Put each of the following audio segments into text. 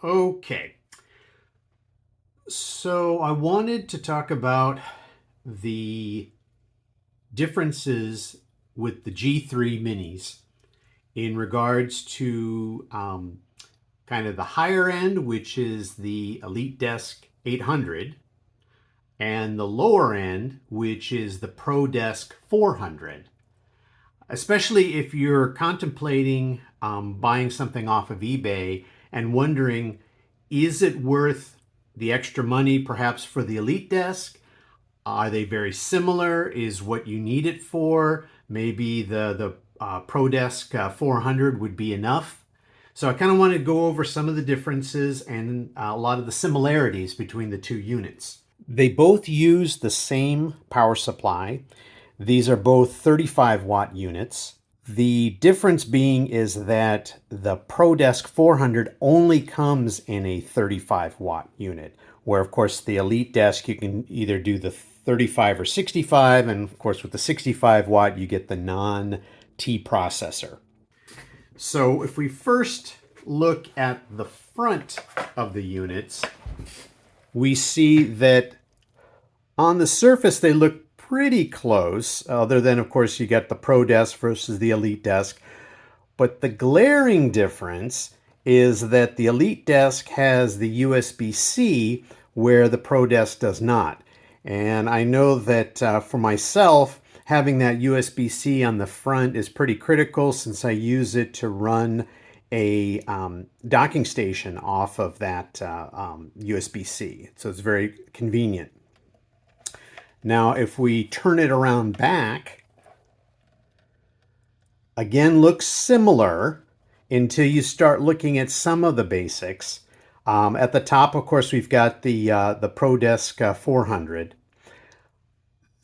Okay, so I wanted to talk about the differences with the G3 minis in regards to kind of the higher end, which is the EliteDesk 800, and the lower end, which is the ProDesk 400. Especially if you're contemplating buying something off of eBay and wondering, is it worth the extra money perhaps for the EliteDesk? Are they very similar? Is what you need it for? Maybe the ProDesk 400 would be enough. So I kind of want to go over some of the differences and a lot of the similarities between the two units. They both use the same power supply. These are both 35 watt units. The difference being is that the ProDesk 400 only comes in a 35 watt unit, where of course the EliteDesk you can either do the 35 or 65, and of course with the 65 watt you get the non-T processor. So if we first look at the front of the units, we see that on the surface they look pretty close, other than of course you got the ProDesk versus the EliteDesk. But the glaring difference is that the EliteDesk has the USB-C where the ProDesk does not. And I know that for myself, having that USB-C on the front is pretty critical since I use it to run a docking station off of that USB-C. So it's very convenient. Now, if we turn it around back, again, looks similar until you start looking at some of the basics. At the top, of course, we've got the ProDesk 400.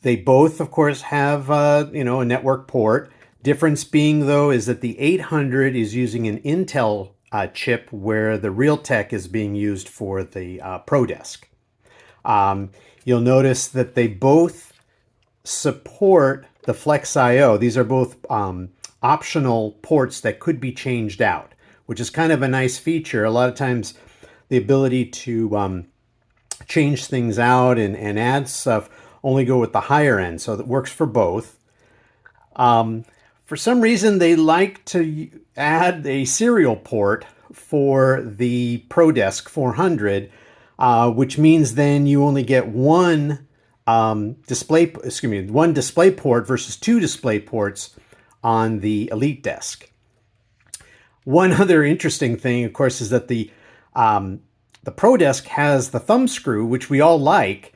They both, of course, have a network port. Difference being, though, is that the 800 is using an Intel chip, where the Realtek is being used for the ProDesk. You'll notice that they both support the Flex I/O. These are both optional ports that could be changed out, which is kind of a nice feature. A lot of times the ability to change things out and add stuff only go with the higher end, so that works for both. For some reason, they like to add a serial port for the ProDesk 400, which means then you only get one display port versus two display ports on the EliteDesk. One other interesting thing, of course, is that the ProDesk has the thumb screw, which we all like,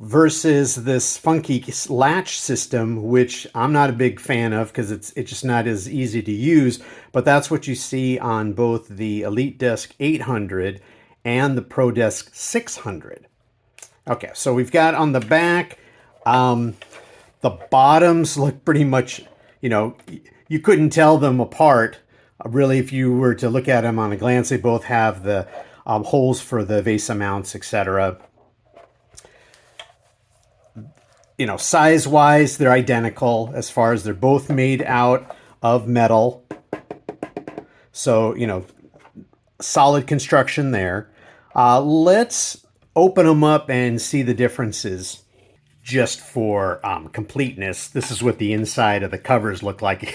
versus this funky latch system, which I'm not a big fan of because it's just not as easy to use. But that's what you see on both the EliteDesk 800 and the ProDesk 600. Okay, so we've got on the back, the bottoms look pretty much, you couldn't tell them apart. Really, if you were to look at them on a glance, they both have the holes for the VESA mounts, etc. Size-wise, they're identical as far as they're both made out of metal. So, solid construction there. Let's open them up and see the differences just for completeness. This is what the inside of the covers look like.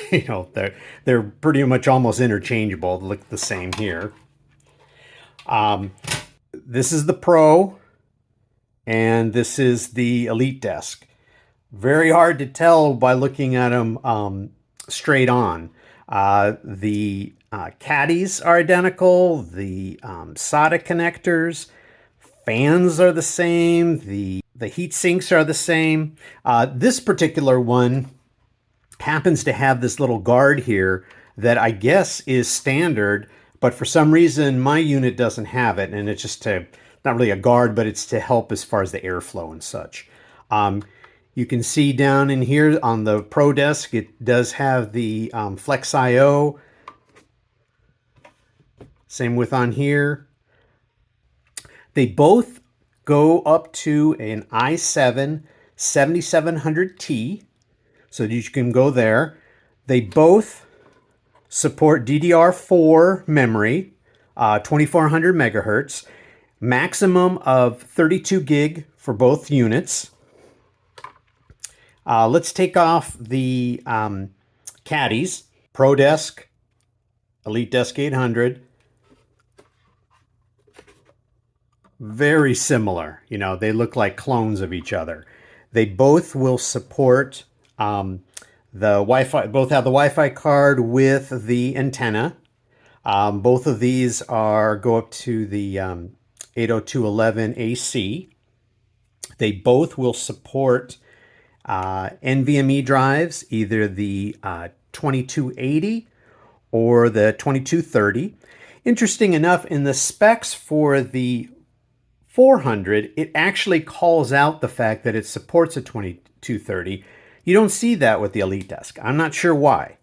They're pretty much almost interchangeable. They look the same here. This is the Pro, and this is the EliteDesk. Very hard to tell by looking at them straight on. The caddies are identical. The SATA connectors, fans are the same. The heat sinks are the same. This particular one happens to have this little guard here that I guess is standard, but for some reason my unit doesn't have it, and it's just not really a guard, but it's to help as far as the airflow and such. You can see down in here on the ProDesk, it does have the Flex I/O. Same with on here. They both go up to an i7 7700T, so you can go there. They both support DDR4 memory. 2400 megahertz, maximum of 32 gig for both units. Let's take off the caddies. ProDesk, EliteDesk 800. Very similar. You know, they look like clones of each other. They both will support the Wi-Fi. Both have the Wi-Fi card with the antenna. Both of these go up to the 802.11 AC. They both will support NVMe drives, either the 2280 or the 2230. Interesting enough, in the specs for the 400, it actually calls out the fact that it supports a 2230. You don't see that with the EliteDesk. I'm not sure why.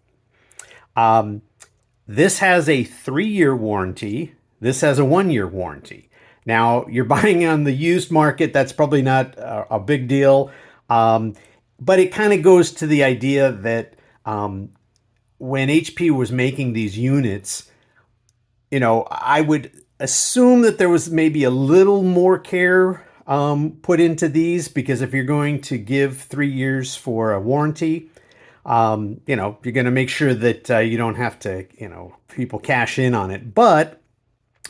This has a 3-year warranty. This has a 1-year warranty. Now, you're buying on the used market. That's probably not a big deal. But it kind of goes to the idea that when HP was making these units, you know, I would assume that there was maybe a little more care put into these, because if you're going to give 3 years for a warranty, you know, you're going to make sure that you don't have to, you know, people cash in on it. But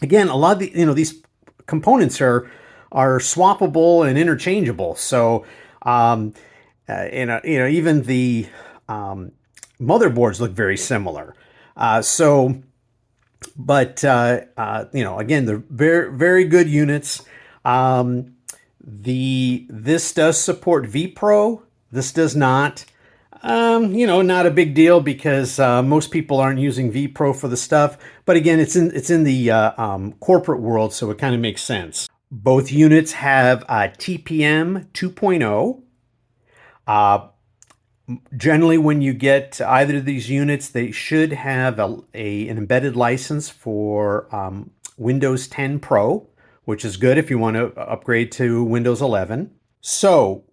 again, a lot of the, you know, these components are swappable and interchangeable. So, you know, even the motherboards look very similar. But you know, again, they're very, very good units. This does support vPro. This does not. You know, not a big deal, because most people aren't using vPro for the stuff. But again, it's in the corporate world, so it kind of makes sense. Both units have TPM 2.0. Generally, when you get either of these units, they should have an embedded license for Windows 10 Pro, which is good if you want to upgrade to Windows 11. So,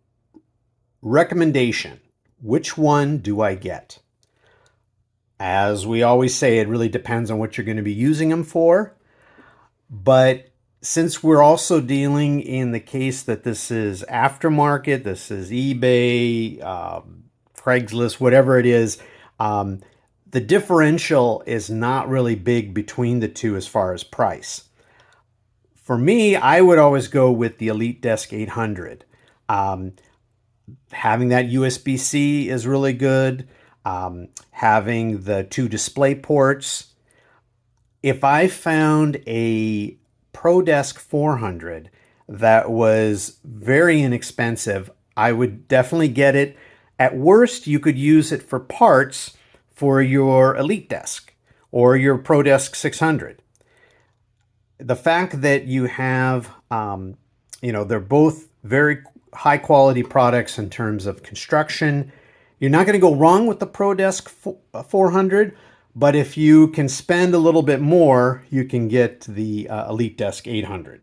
recommendation. Which one do I get? As we always say, it really depends on what you're going to be using them for. But since we're also dealing in the case that this is aftermarket, this is eBay, Craigslist, whatever it is, the differential is not really big between the two as far as price. For me, I would always go with the EliteDesk 800. Having that USB-C is really good. Having the 2 display ports. If I found a ProDesk 400 that was very inexpensive, I would definitely get it. At worst, you could use it for parts for your EliteDesk or your ProDesk 600. The fact that you have, you know, they're both very high quality products in terms of construction. You're not going to go wrong with the ProDesk 400, but if you can spend a little bit more, you can get the EliteDesk 800.